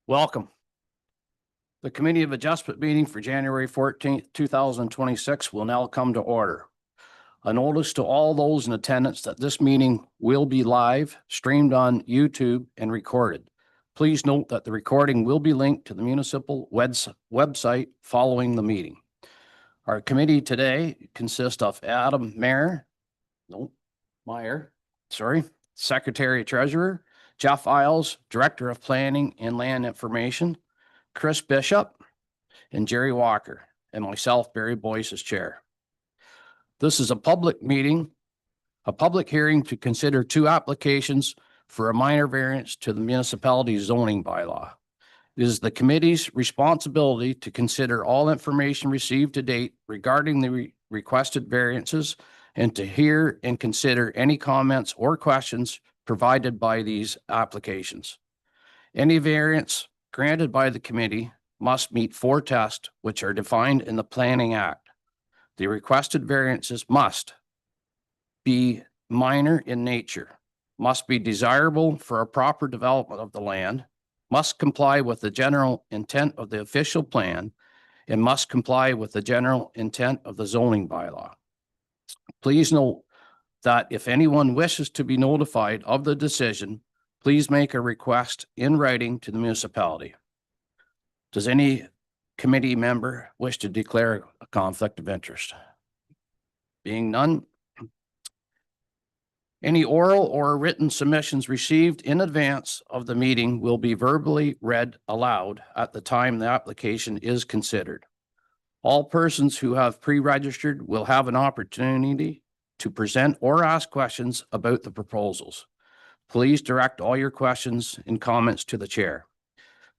Welcome. The Committee of Adjustment meeting for January 14th, 2026 will now come to order. A notice to all those in attendance that this meeting will be live, streamed on YouTube, and recorded. Please note that the recording will be linked to the municipal website following the meeting. Our committee today consists of Adam Meyer, Secretary Treasurer, Jeff Isles, Director of Planning and Land Information, Chris Bishop, and Jerry Walker, and myself, Barry Boyce, as Chair. This is a public meeting, a public hearing to consider two applications for a minor variance to the municipality's zoning bylaw. It is the committee's responsibility to consider all information received to date regarding the requested variances and to hear and consider any comments or questions provided by these applications. Any variance granted by the committee must meet four tests which are defined in the Planning Act. The requested variances must be minor in nature, must be desirable for a proper development of the land, must comply with the general intent of the official plan, and must comply with the general intent of the zoning bylaw. Please note that if anyone wishes to be notified of the decision, please make a request in writing to the municipality. Does any committee member wish to declare a conflict of interest? Being none, any oral or written submissions received in advance of the meeting will be verbally read aloud at the time the application is considered. All persons who have pre-registered will have an opportunity to present or ask questions about the proposals. Please direct all your questions and comments to the chair.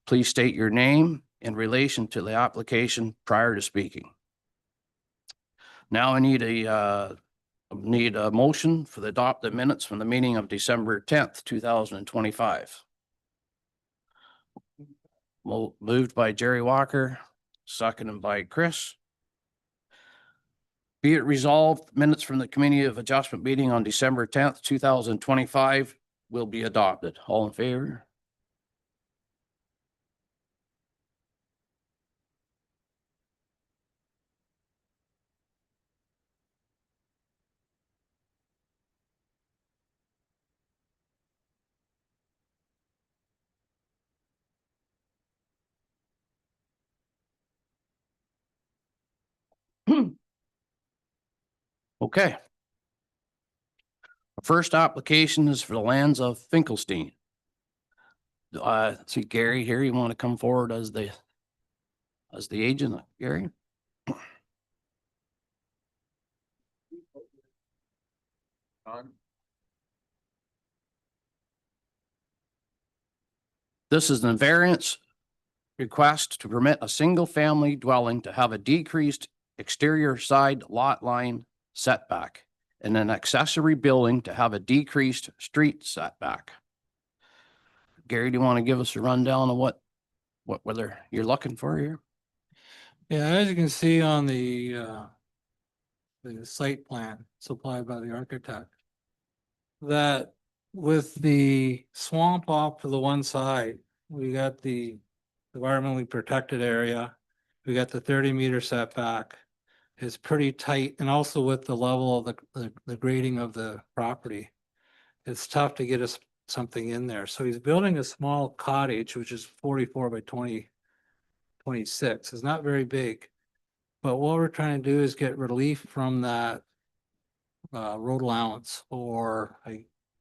Please state your name in relation to the application prior to speaking. Now I need a motion for the adopted minutes from the meeting of December 10th, 2025. Moved by Jerry Walker, seconded by Chris. Be it resolved, minutes from the Committee of Adjustment meeting on December 10th, 2025 will be adopted. All in favor? Okay. The first application is for the lands of Finkelstein. See Gary here, you want to come forward as the agent, Gary? This is a variance request to permit a single family dwelling to have a decreased exterior side lot line setback and an accessory building to have a decreased street setback. Gary, do you want to give us a rundown of what whether you're looking for here? Yeah, as you can see on the site plan supplied by the architect, that with the swamp off to the one side, we got the environmentally protected area, we got the 30-meter setback. It's pretty tight, and also with the level of the grading of the property, it's tough to get us something in there. So he's building a small cottage, which is 44 by 26. It's not very big, but what we're trying to do is get relief from that road allowance, or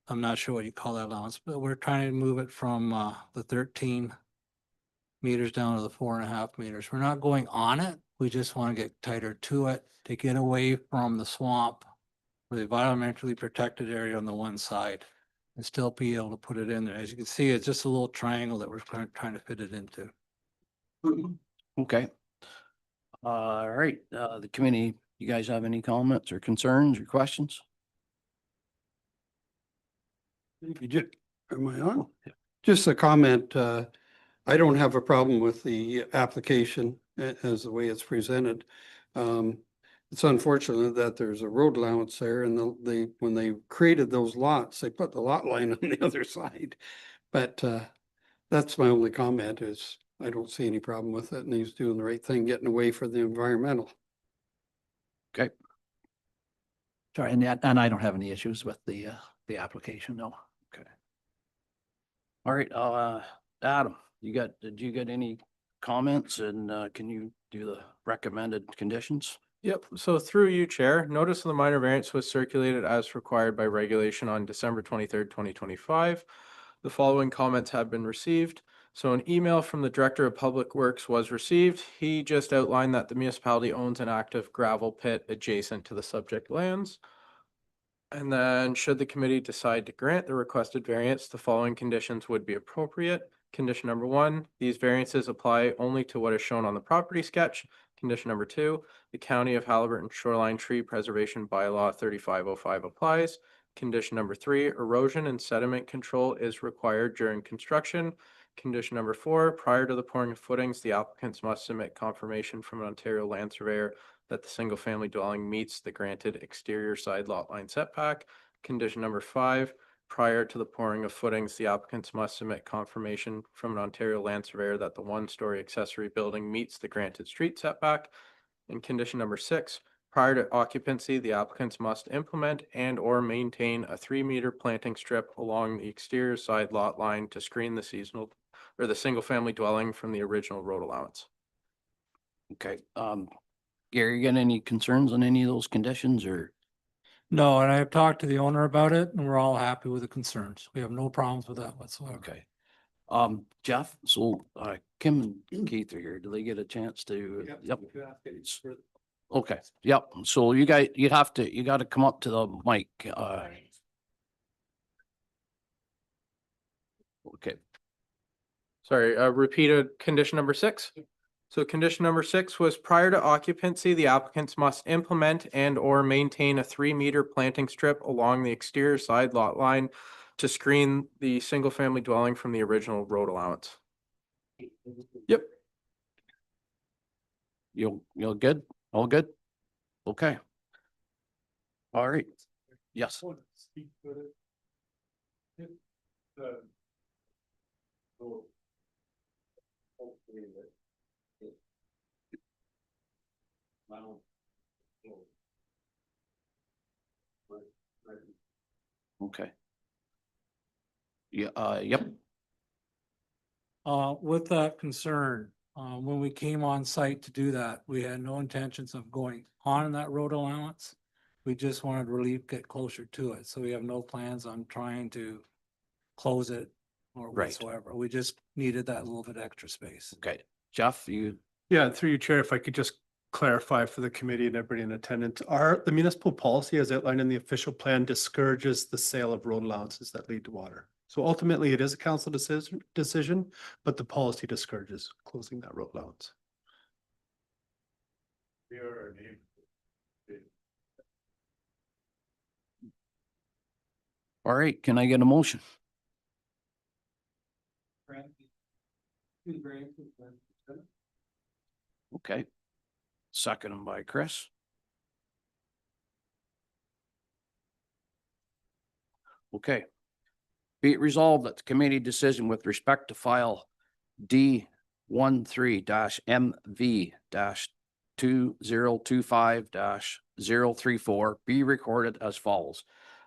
I'm not sure what you call that allowance, but we're trying to move it from the 13 meters down to the 4.5 meters. We're not going on it. We just want to get tighter to it to get away from the swamp or the environmentally protected area on the one side and still be able to put it in there. As you can see, it's just a little triangle that we're trying to fit it into. Okay. All right, the committee, you guys have any comments or concerns or questions? Am I on? Just a comment. I don't have a problem with the application as the way it's presented. It's unfortunate that there's a road allowance there, and when they created those lots, they put the lot line on the other side. But that's my only comment is I don't see any problem with it and he's doing the right thing, getting away from the environmental. Okay, Sorry, and I don't have any issues with the application, no. all right, Adam, did you get any comments and can you do the recommended conditions? Yep, so through you, Chair, notice of the minor variance was circulated as required by regulation on December 23rd, 2025. The following comments have been received. So an email from the Director of Public Works was received. He just outlined that the municipality owns an active gravel pit adjacent to the subject lands. And then should the committee decide to grant the requested variance, the following conditions would be appropriate. Condition number 1, these variances apply only to what is shown on the property sketch. Condition number 2, the County of Haliburton Shoreline Tree Preservation Bylaw 3505 applies. Condition number 3, erosion and sediment control is required during construction. Condition number 4, prior to the pouring of footings, the applicants must submit confirmation from an Ontario land surveyor that the single-family dwelling meets the granted exterior side lot line setback. Condition number 5, prior to the pouring of footings, the applicants must submit confirmation from an Ontario land surveyor that the one-story accessory building meets the granted street setback. And condition number 6, prior to occupancy, the applicants must implement and or maintain a 3-meter planting strip along the exterior side lot line to screen the seasonal or the single-family dwelling from the original road allowance. Okay, Gary, you got any concerns on any of those conditions or? No, and I've talked to the owner about it and we're all happy with the concerns. We have no problems with that whatsoever. Okay. Jeff, so, Kim and Keith are here. Do they get a chance to? Yep. Okay, yep. So you guys, you gotta come up to the mic, okay, Sorry, repeated condition number 6. So condition number 6 was prior to occupancy, the applicants must implement and or maintain a 3-meter planting strip along the exterior side lot line to screen the single-family dwelling from the original road allowance. Yep. you're good? All good? Okay. All right. Yes. Okay. Yeah, yep, With that concern, when we came on site to do that, we had no intentions of going on that road allowance. We just wanted relief, get closer to it. So we have no plans on trying to close it or Right. whatsoever. We just needed that little bit extra space. okay. Jeff, you, Yeah, through you, Chair, if I could just clarify for the committee and everybody in attendance, the municipal policy as outlined in the official plan discourages the sale of road allowances that lead to water. So ultimately, it is a council decision, but the policy discourages closing that road allowance. all right, can I get a motion? Okay. Seconded by Chris. Okay. Be it resolved that the committee decision with respect to file D 13 MV 2025 034 be recorded as follows.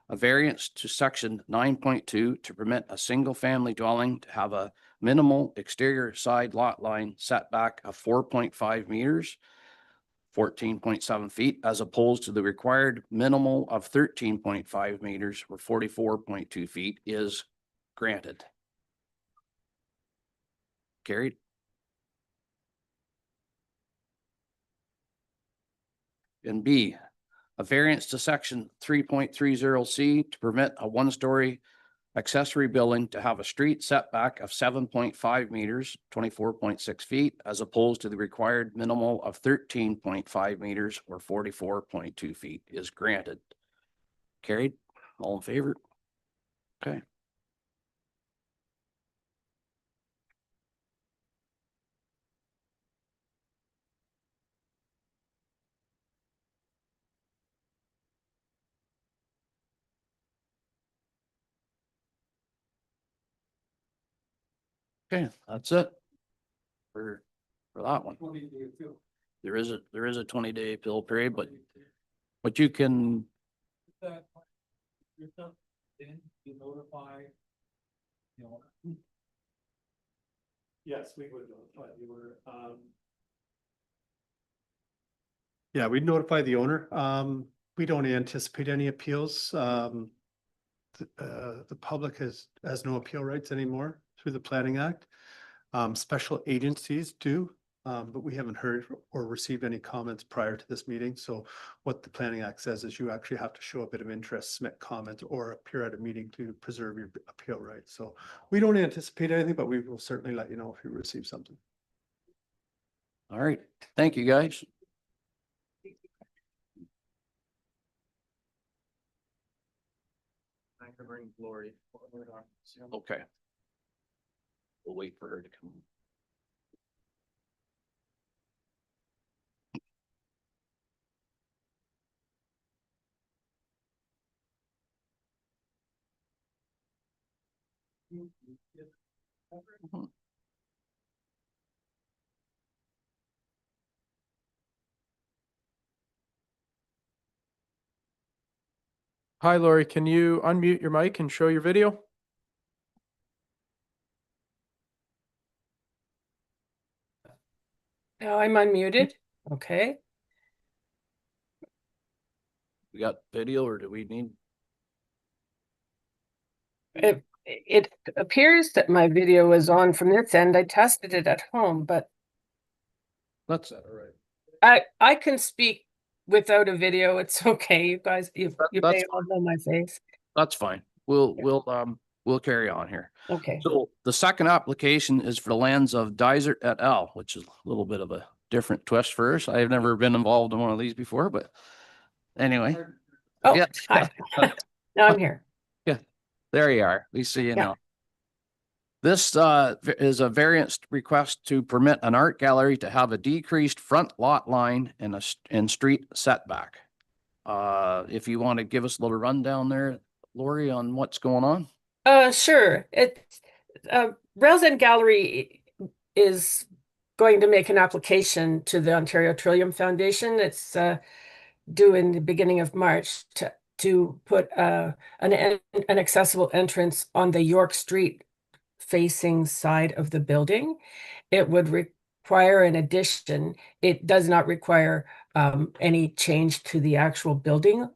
A variance to section 9.2 to permit a single-family dwelling to have a minimal exterior side lot line setback of 4.5 meters, 14.7 feet, as opposed to the required minimal of 13.5 meters or 44.2 feet is granted. Carried. And B, a variance to section 3.30C to permit a one-story accessory building to have a street setback of 7.5 meters, 24.6 feet, as opposed to the required minimal of 13.5 meters or 44.2 feet is granted. Carried. All in favor? Okay. Okay, that's it. For that one. There is a 20-day appeal period, but you can, Yes, we would notify the owner. Yeah, we'd notify the owner. We don't anticipate any appeals. The public has no appeal rights anymore through the Planning Act. Special agencies do, but we haven't heard or received any comments prior to this meeting. So what the Planning Act says is you actually have to show a bit of interest, submit comments, or appear at a meeting to preserve your appeal rights. So we don't anticipate anything, but we will certainly let you know if we receive something. all right, thank you, guys. I can bring Lori. Okay. We'll wait for her to come. Hi, Lori, can you unmute your mic and show your video? Now I'm unmuted. Okay. We got video or do we need? It appears that my video is on from this end. I tested it at home, but That's all right. I can speak without a video. It's okay. You guys, you That's may all know my face. That's fine. We'll carry on here. Okay. So the second application is for the lands of Dizer et al., which is a little bit of a different twist for us. I've never been involved in one of these before, but anyway. Oh, Yeah. hi. Now I'm here. There you are. At least so you Yeah. know. This is a variance request to permit an art gallery to have a decreased front lot line and street setback. If you want to give us a little rundown there, Lori, on what's going on. Sure. Rails and Gallery is going to make an application to the Ontario Trillium Foundation. It's due in the beginning of March to put an accessible entrance on the York Street facing side of the building. It would require an addition. It does not require any change to the actual building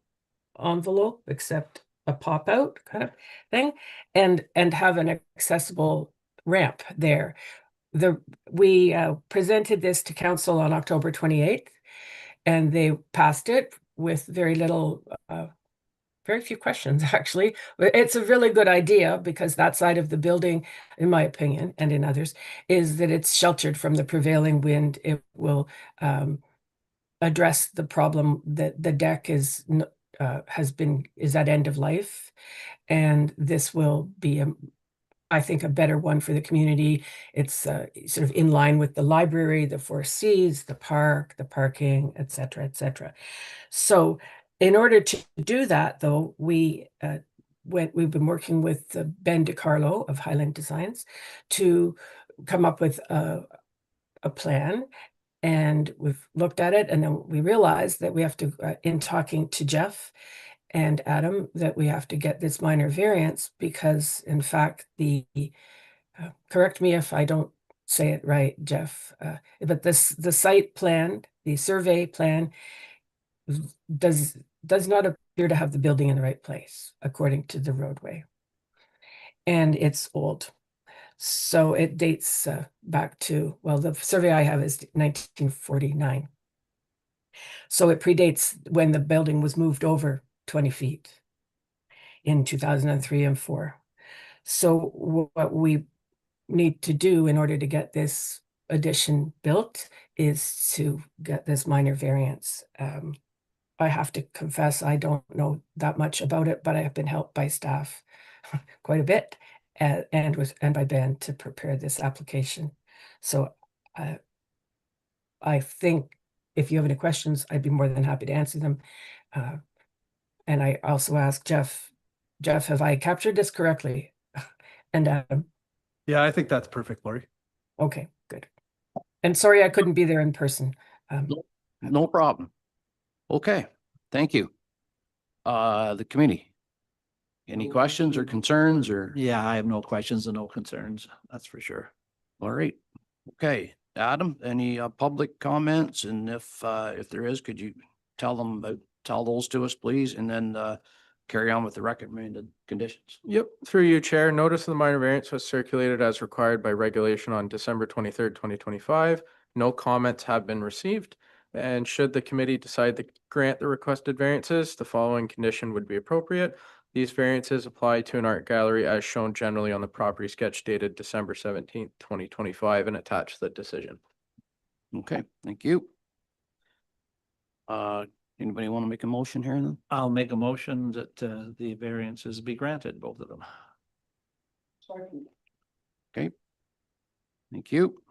envelope except a pop out kind of thing, and have an accessible ramp there. We presented this to council on October 28th, and they passed it with very few questions, actually. It's a really good idea because that side of the building, in my opinion, and in others, is that it's sheltered from the prevailing wind. It will address the problem that the deck is at end of life, and this will be I think a better one for the community. It's sort of in line with the library, the Four Cs, the park, the parking, et cetera, et cetera. So in order to do that, though, we've been working with Ben DiCarlo of Highland Designs to come up with a plan. And we've looked at it, and then we realized that we have to, in talking to Jeff and Adam, that we have to get this minor variance because, in fact, correct me if I don't say it right, Jeff, but the site plan, the survey plan, does not appear to have the building in the right place, according to the roadway. And it's old. So it dates back to, well, the survey I have is 1949. So it predates when the building was moved over 20 feet in 2003 and 4. So what we need to do in order to get this addition built is to get this minor variance. I have to confess, I don't know that much about it, but I have been helped by staff quite a bit and by Ben to prepare this application. So I think if you have any questions, I'd be more than happy to answer them. And I also asked Jeff, have I captured this correctly? And Yeah, I think that's perfect, Lori. Okay, good. And sorry I couldn't be there in person. No problem. Okay, thank you. The committee. Any questions or concerns or? Yeah, I have no questions and no concerns. That's for sure. All right. Okay, Adam, any public comments? And if there is, could you tell those to us, please, and then carry on with the recommended conditions? Yep, through you, Chair. Notice of the minor variance was circulated as required by regulation on December 23rd, 2025. No comments have been received. And should the committee decide to grant the requested variances, the following condition would be appropriate. These variances apply to an art gallery as shown generally on the property sketch dated December 17th, 2025 and attached to the decision. Okay, thank you. Anybody want to make a motion here then? I'll make a motion that the variances be granted, both of them. Okay. Thank you.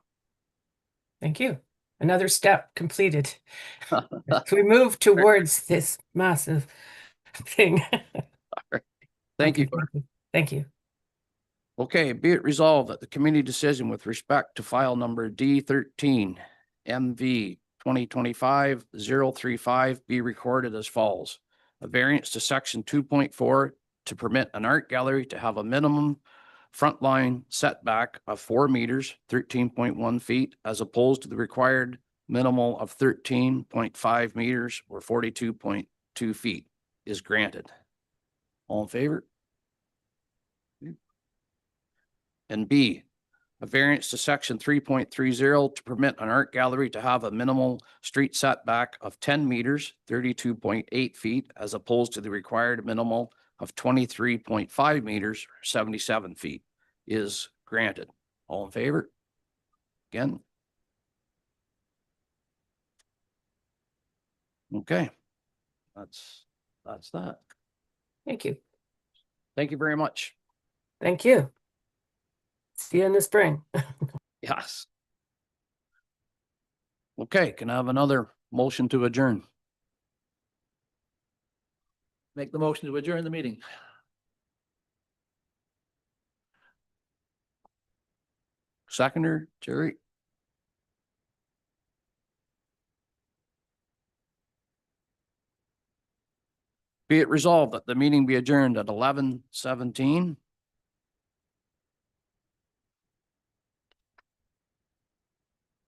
Thank you. Another step completed. We move towards this massive thing. Thank you. Thank you. Okay, be it resolved that the committee decision with respect to file number D13 MV 2025-035 be recorded as follows. A variance to section 2.4 to permit an art gallery to have a minimum front line setback of 4 meters, 13.1 feet, as opposed to the required minimal of 13.5 meters or 42.2 feet is granted. All in favor? And B, a variance to section 3.30 to permit an art gallery to have a minimal street setback of 10 meters, 32.8 feet, as opposed to the required minimal of 23.5 meters, 77 feet is granted. All in favor? Again? Okay. That's that. Thank you. Thank you very much. Thank you. See you in the spring. Yes. Okay, can I have another motion to adjourn? Make the motion to adjourn the meeting. Seconder, Jerry? Be it resolved that the meeting be adjourned at 11:17